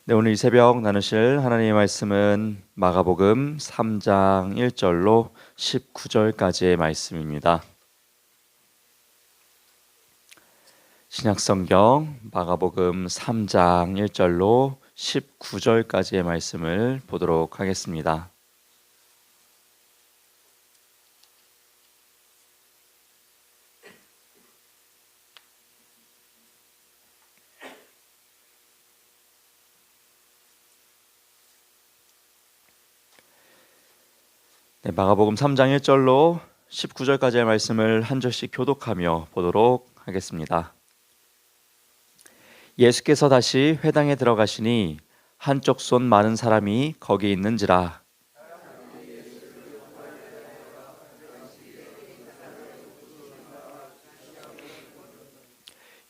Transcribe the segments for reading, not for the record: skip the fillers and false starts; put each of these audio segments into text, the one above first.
네, 오늘 이 새벽 나누실 하나님의 말씀은 마가복음 3장 1절로 19절까지의 말씀입니다. 신약성경 마가복음 3장 1절로 19절까지의 말씀을 보도록 하겠습니다. 네, 마가복음 3장 1절로 19절까지의 말씀을 한 절씩 교독하며 보도록 하겠습니다. 예수께서 다시 회당에 들어가시니 한쪽 손 많은 사람이 거기 있는지라.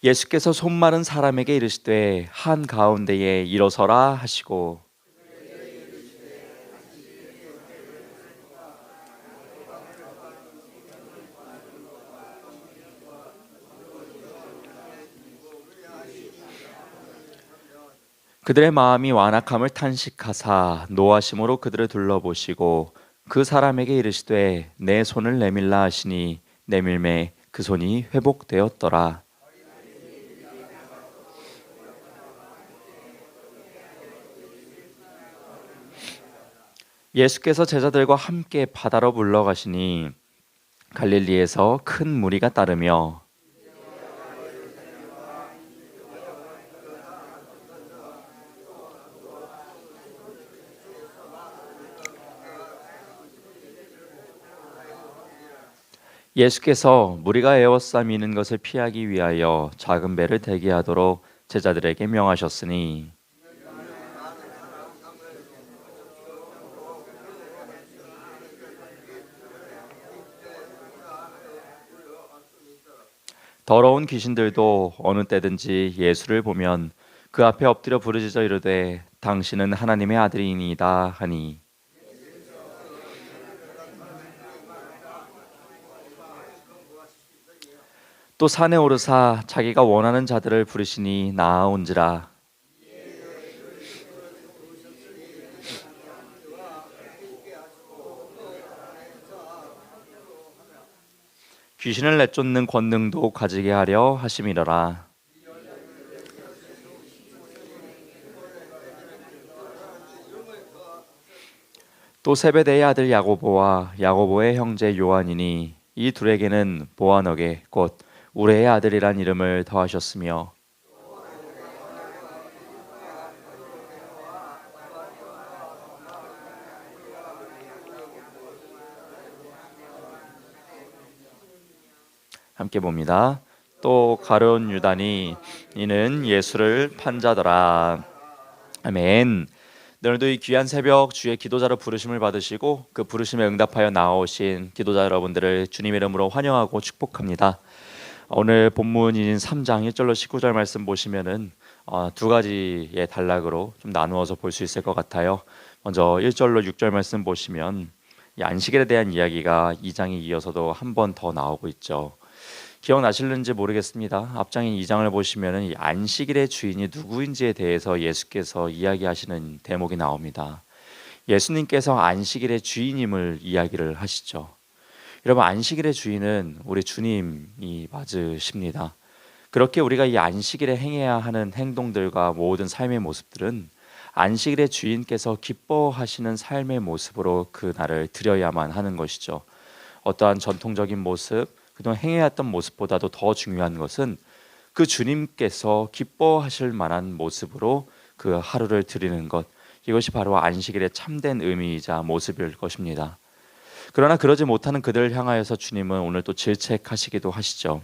예수께서 손 마른 사람에게 이르시되 한 가운데에 일어서라 하시고 그들의 마음이 완악함을 탄식하사 노하심으로 그들을 둘러보시고 그 사람에게 이르시되 내 손을 내밀라 하시니 내밀매 그 손이 회복되었더라. 예수께서 제자들과 함께 바다로 물러가시니 갈릴리에서 큰 무리가 따르며 예수께서 무리가 에워싸미는 것을 피하기 위하여 작은 배를 대기하도록 제자들에게 명하셨으니 더러운 귀신들도 어느 때든지 예수를 보면 그 앞에 엎드려 부르짖어 이르되 당신은 하나님의 아들이니이다 하니 또 산에 오르사 자기가 원하는 자들을 부르시니 나아온지라. 귀신을 내쫓는 권능도 가지게 하려 하심이더라. 또 세베대의 아들 야고보와 야고보의 형제 요한이니 이 둘에게는 보아너게 곧 우레의 아들이란 이름을 더하셨으며 함께 봅니다. 또 가룟 유다니 이는 예수를 판자더라. 아멘. 오늘도 이 귀한 새벽 주의 기도자로 부르심을 받으시고 그 부르심에 응답하여 나오신 기도자 여러분들을 주님의 이름으로 환영하고 축복합니다. 오늘 본문인 3장 1절로 19절 말씀 보시면은 두 가지의 단락으로 좀 나누어서 볼 수 있을 것 같아요. 먼저 1절로 6절 말씀 보시면 이 안식일에 대한 이야기가 2장에 이어서도 한 번 더 나오고 있죠. 기억나실는지 모르겠습니다. 앞장인 2장을 보시면은 이 안식일의 주인이 누구인지에 대해서 예수께서 이야기하시는 대목이 나옵니다. 예수님께서 안식일의 주인임을 이야기를 하시죠. 여러분, 안식일의 주인은 우리 주님이 맞으십니다. 그렇게 우리가 이 안식일에 행해야 하는 행동들과 모든 삶의 모습들은 안식일의 주인께서 기뻐하시는 삶의 모습으로 그 날을 드려야만 하는 것이죠. 어떠한 전통적인 모습, 그동안 행해왔던 모습보다도 더 중요한 것은 그 주님께서 기뻐하실 만한 모습으로 그 하루를 드리는 것, 이것이 바로 안식일의 참된 의미이자 모습일 것입니다. 그러나 그러지 못하는 그들을 향하여서 주님은 오늘 또 질책하시기도 하시죠.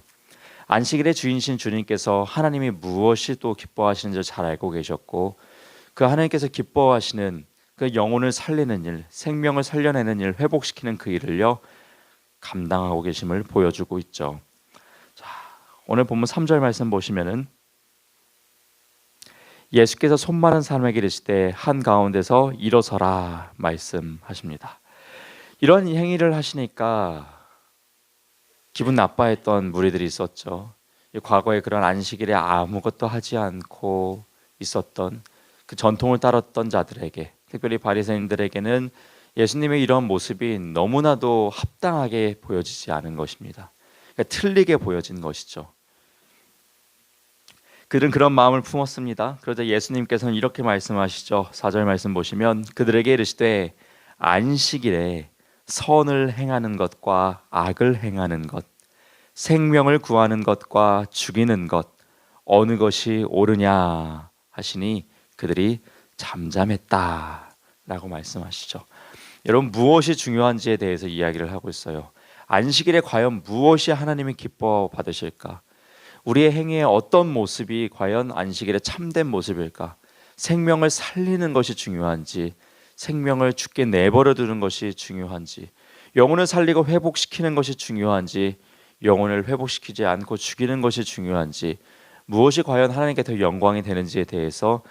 안식일의 주인신 주님께서 하나님이 무엇이 또 기뻐하시는지 잘 알고 계셨고 그 하나님께서 기뻐하시는 그 영혼을 살리는 일, 생명을 살려내는 일, 회복시키는 그 일을요 감당하고 계심을 보여주고 있죠. 자, 오늘 본문 3절 말씀 보시면은 예수께서 손 마른 사람에게 이르시되 한 가운데서 일어서라 말씀하십니다. 이런 행위를 하시니까 기분 나빠했던 무리들이 있었죠. 과거에 그런 안식일에 아무것도 하지 않고 있었던 그 전통을 따랐던 자들에게, 특별히 바리새인들에게는 예수님의 이런 모습이 너무나도 합당하게 보여지지 않은 것입니다. 그러니까 틀리게 보여진 것이죠. 그들은 그런 마음을 품었습니다. 그러자 예수님께서는 이렇게 말씀하시죠. 4절 말씀 보시면 그들에게 이르시되 안식일에 선을 행하는 것과 악을 행하는 것, 생명을 구하는 것과 죽이는 것 어느 것이 옳으냐 하시니 그들이 잠잠했다라고 말씀하시죠. 여러분, 무엇이 중요한지에 대해서 이야기를 하고 있어요. 안식일에 과연 무엇이 하나님이 기뻐 받으실까? 우리의 행위의 어떤 모습이 과연 안식일의 참된 모습일까? 생명을 살리는 것이 중요한지, 생명을 죽게 내버려 두는 것이 중요한지, 영혼을 살리고 회복시키는 것이 중요한지, 영혼을 회복시키지 않고 죽이는 것이 중요한지, 무엇이 과연 하나님께 더 영광이 되는지에 대해서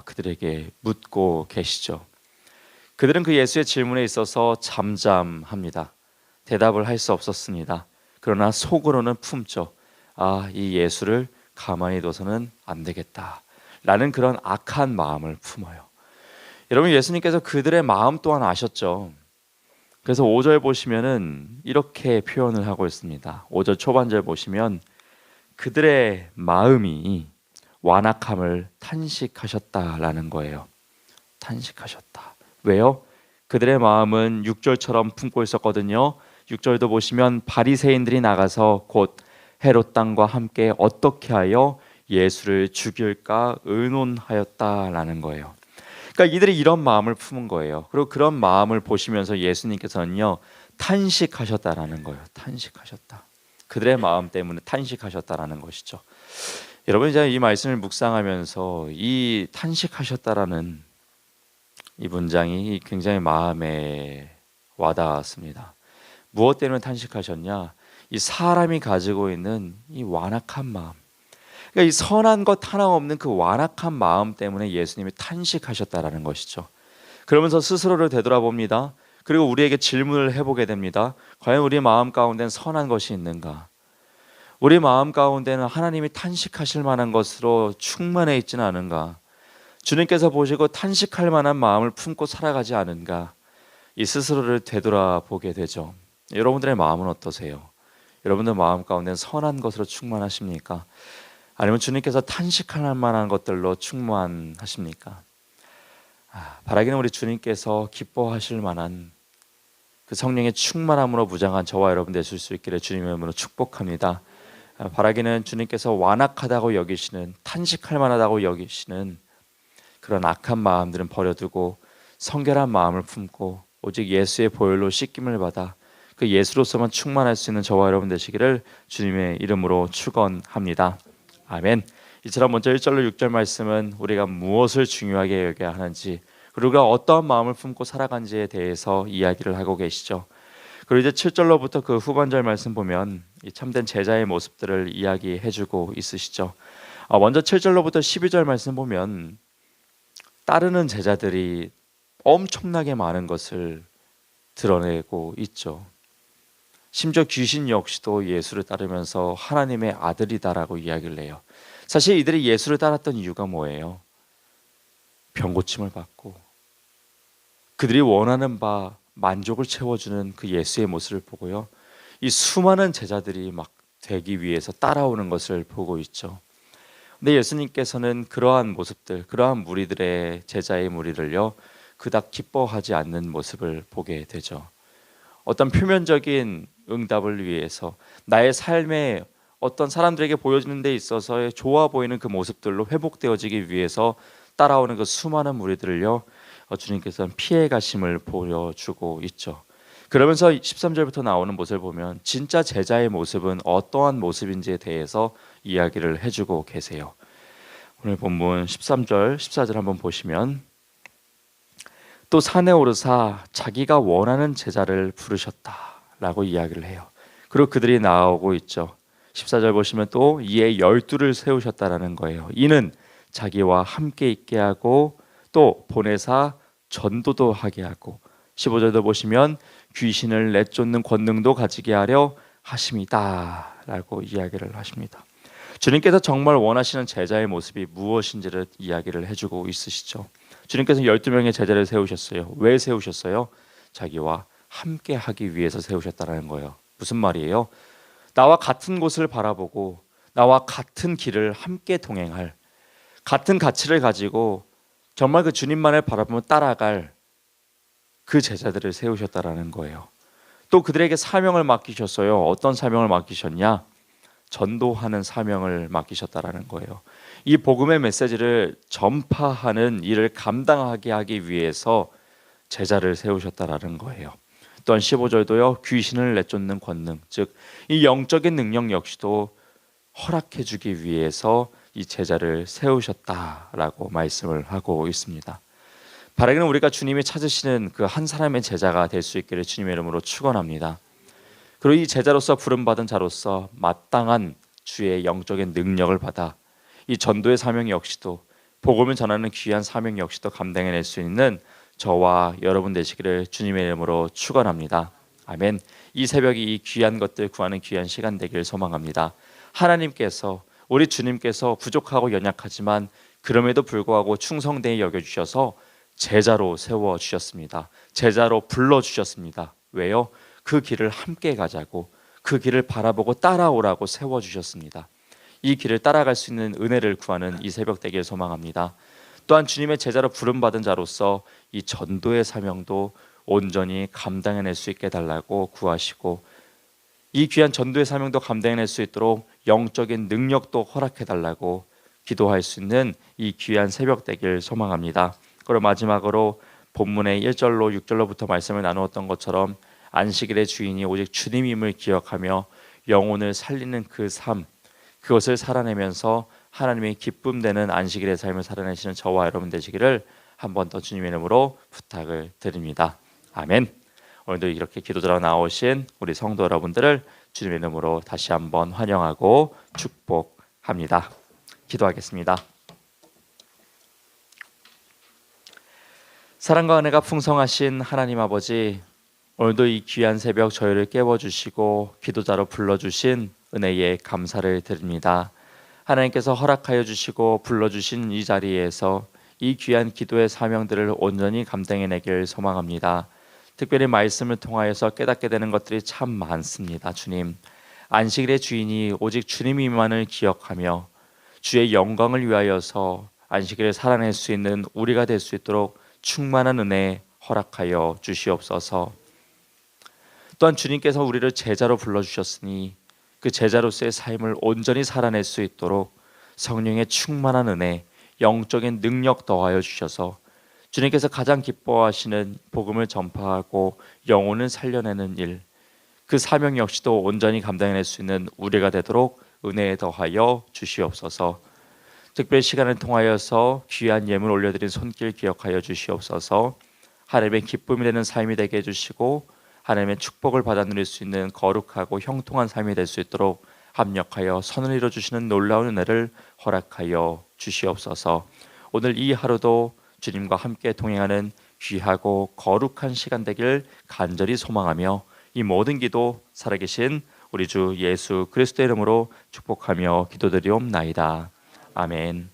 그들에게 묻고 계시죠. 그들은 그 예수의 질문에 있어서 잠잠합니다. 대답을 할 수 없었습니다. 그러나 속으로는 품죠. 이 예수를 가만히 둬서는 안 되겠다 라는 그런 악한 마음을 품어요. 여러분, 예수님께서 그들의 마음 또한 아셨죠. 그래서 5절 보시면은 이렇게 표현을 하고 있습니다. 5절 초반절 보시면 그들의 마음이 완악함을 탄식하셨다라는 거예요. 탄식하셨다. 왜요? 그들의 마음은 6절처럼 품고 있었거든요. 6절도 보시면 바리새인들이 나가서 곧 헤롯 당과 함께 어떻게 하여 예수를 죽일까 의논하였다라는 거예요. 그러니까 이들이 이런 마음을 품은 거예요. 그리고 그런 마음을 보시면서 예수님께서는요 탄식하셨다라는 거예요. 탄식하셨다. 그들의 마음 때문에 탄식하셨다라는 것이죠. 여러분, 이제 이 말씀을 묵상하면서 이 탄식하셨다라는 이 문장이 굉장히 마음에 와닿았습니다. 무엇 때문에 탄식하셨냐? 이 사람이 가지고 있는 이 완악한 마음, 그러니까 이 선한 것 하나 없는 그 완악한 마음 때문에 예수님이 탄식하셨다라는 것이죠. 그러면서 스스로를 되돌아봅니다. 그리고 우리에게 질문을 해보게 됩니다. 과연 우리 마음 가운데는 선한 것이 있는가? 우리 마음 가운데는 하나님이 탄식하실 만한 것으로 충만해 있지는 않은가? 주님께서 보시고 탄식할 만한 마음을 품고 살아가지 않은가? 이 스스로를 되돌아보게 되죠. 여러분들의 마음은 어떠세요? 여러분들 마음 가운데는 선한 것으로 충만하십니까? 아니면 주님께서 탄식할 만한 것들로 충만하십니까? 바라기는 우리 주님께서 기뻐하실 만한 그 성령의 충만함으로 무장한 저와 여러분 되실 수 있기를 주님의 이름으로 축복합니다. 바라기는 주님께서 완악하다고 여기시는, 탄식할 만하다고 여기시는 그런 악한 마음들은 버려두고 성결한 마음을 품고 오직 예수의 보혈로 씻김을 받아 그 예수로서만 충만할 수 있는 저와 여러분 되시기를 주님의 이름으로 축원합니다. 아멘. 이처럼 먼저 1절로 6절 말씀은 우리가 무엇을 중요하게 여겨야 하는지, 그리고 우리가 어떠한 마음을 품고 살아간지에 대해서 이야기를 하고 계시죠. 그리고 이제 7절로부터 그 후반절 말씀 보면 이 참된 제자의 모습들을 이야기해주고 있으시죠. 먼저 7절로부터 12절 말씀 보면 따르는 제자들이 엄청나게 많은 것을 드러내고 있죠. 심지어 귀신 역시도 예수를 따르면서 하나님의 아들이다라고 이야기를 해요. 사실 이들이 예수를 따랐던 이유가 뭐예요? 병고침을 받고 그들이 원하는 바 만족을 채워주는 그 예수의 모습을 보고요, 이 수많은 제자들이 막 되기 위해서 따라오는 것을 보고 있죠. 근데 예수님께서는 그러한 모습들, 그러한 무리들의 제자의 무리를요 그닥 기뻐하지 않는 모습을 보게 되죠. 어떤 표면적인 응답을 위해서 나의 삶에 어떤 사람들에게 보여주는 데 있어서 좋아 보이는 그 모습들로 회복되어지기 위해서 따라오는 그 수많은 무리들을요 주님께서는 피해 가심을 보여주고 있죠. 그러면서 13절부터 나오는 모습을 보면 진짜 제자의 모습은 어떠한 모습인지에 대해서 이야기를 해주고 계세요. 오늘 본문 13절, 14절 한번 보시면 또 산에 오르사 자기가 원하는 제자를 부르셨다라고 이야기를 해요. 그리고 그들이 나오고 있죠. 14절 보시면 또 이에 12를 세우셨다라는 거예요. 이는 자기와 함께 있게 하고 또 보내사 전도도 하게 하고, 15절도 보시면 귀신을 내쫓는 권능도 가지게 하려 하심이다 라고 이야기를 하십니다. 주님께서 정말 원하시는 제자의 모습이 무엇인지를 이야기를 해주고 있으시죠. 주님께서 12명의 제자를 세우셨어요. 왜 세우셨어요? 자기와 함께 하기 위해서 세우셨다는 거예요. 무슨 말이에요? 나와 같은 곳을 바라보고 나와 같은 길을 함께 동행할, 같은 가치를 가지고 정말 그 주님만을 바라보며 따라갈 그 제자들을 세우셨다라는 거예요. 또 그들에게 사명을 맡기셨어요. 어떤 사명을 맡기셨냐? 전도하는 사명을 맡기셨다라는 거예요. 이 복음의 메시지를 전파하는 일을 감당하게 하기 위해서 제자를 세우셨다라는 거예요. 또한 15절도요. 귀신을 내쫓는 권능, 즉 이 영적인 능력 역시도 허락해 주기 위해서 이 제자를 세우셨다라고 말씀을 하고 있습니다. 바라기는 우리가 주님이 찾으시는 그 한 사람의 제자가 될 수 있기를 주님의 이름으로 축원합니다. 그리고 이 제자로서 부름받은 자로서 마땅한 주의 영적인 능력을 받아 이 전도의 사명 역시도, 복음을 전하는 귀한 사명 역시도 감당해낼 수 있는 저와 여러분 되시기를 주님의 이름으로 축원합니다. 아멘. 이 새벽이 이 귀한 것들 구하는 귀한 시간 되길 소망합니다. 하나님께서, 우리 주님께서 부족하고 연약하지만 그럼에도 불구하고 충성되게 여겨주셔서 제자로 세워주셨습니다. 제자로 불러주셨습니다. 왜요? 그 길을 함께 가자고, 그 길을 바라보고 따라오라고 세워주셨습니다. 이 길을 따라갈 수 있는 은혜를 구하는 이 새벽 되길 소망합니다. 또한 주님의 제자로 부름받은 자로서 이 전도의 사명도 온전히 감당해낼 수 있게 달라고 구하시고, 이 귀한 전도의 사명도 감당해낼 수 있도록 영적인 능력도 허락해 달라고 기도할 수 있는 이 귀한 새벽 되길 소망합니다. 그리고 마지막으로 본문의 1절로 6절로부터 말씀을 나누었던 것처럼 안식일의 주인이 오직 주님임을 기억하며 영혼을 살리는 그 삶, 그것을 살아내면서 하나님의 기쁨 되는 안식일의 삶을 살아내시는 저와 여러분 되시기를 한 번 더 주님의 이름으로 부탁을 드립니다. 아멘. 오늘도 이렇게 기도자로 나오신 우리 성도 여러분들을 주님의 이름으로 다시 한번 환영하고 축복합니다. 기도하겠습니다. 사랑과 은혜가 풍성하신 하나님 아버지, 오늘도 이 귀한 새벽 저희를 깨워주시고 기도자로 불러주신 은혜에 감사를 드립니다. 하나님께서 허락하여 주시고 불러주신 이 자리에서 이 귀한 기도의 사명들을 온전히 감당해내길 소망합니다. 특별히 말씀을 통하여서 깨닫게 되는 것들이 참 많습니다. 주님, 안식일의 주인이 오직 주님이만을 기억하며 주의 영광을 위하여서 안식일을 살아낼 수 있는 우리가 될 수 있도록 충만한 은혜 허락하여 주시옵소서. 또한 주님께서 우리를 제자로 불러주셨으니 그 제자로서의 삶을 온전히 살아낼 수 있도록 성령의 충만한 은혜, 영적인 능력 더하여 주셔서 주님께서 가장 기뻐하시는 복음을 전파하고 영혼을 살려내는 일, 그 사명 역시도 온전히 감당해낼 수 있는 우리가 되도록 은혜에 더하여 주시옵소서. 특별 시간을 통하여서 귀한 예물 올려드린 손길 기억하여 주시옵소서. 하나님의 기쁨이 되는 삶이 되게 해주시고 하나님의 축복을 받아 누릴 수 있는 거룩하고 형통한 삶이 될 수 있도록 합력하여 선을 이루어주시는 놀라운 은혜를 허락하여 주시옵소서. 오늘 이 하루도 주님과 함께 동행하는 귀하고 거룩한 시간 되길 간절히 소망하며 이 모든 기도 살아계신 우리 주 예수 그리스도의 이름으로 축복하며 기도드리옵나이다. 아멘.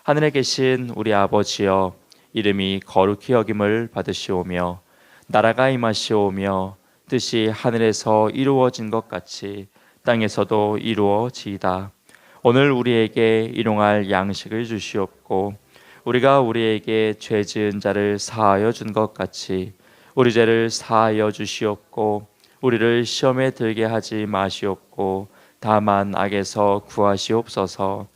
하늘에 계신 우리 아버지여, 이름이 거룩히 여김을 받으시오며 나라가 임하시오며 뜻이 하늘에서 이루어진 것 같이 땅에서도 이루어지이다. 오늘 우리에게 일용할 양식을 주시옵고 우리가 우리에게 죄 지은 자를 사하여 준 것 같이 우리 죄를 사하여 주시옵고 우리를 시험에 들게 하지 마시옵고 다만 악에서 구하시옵소서.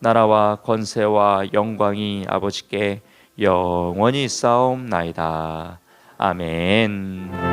나라와 권세와 영광이 아버지께 영원히 있사옵나이다. 아멘.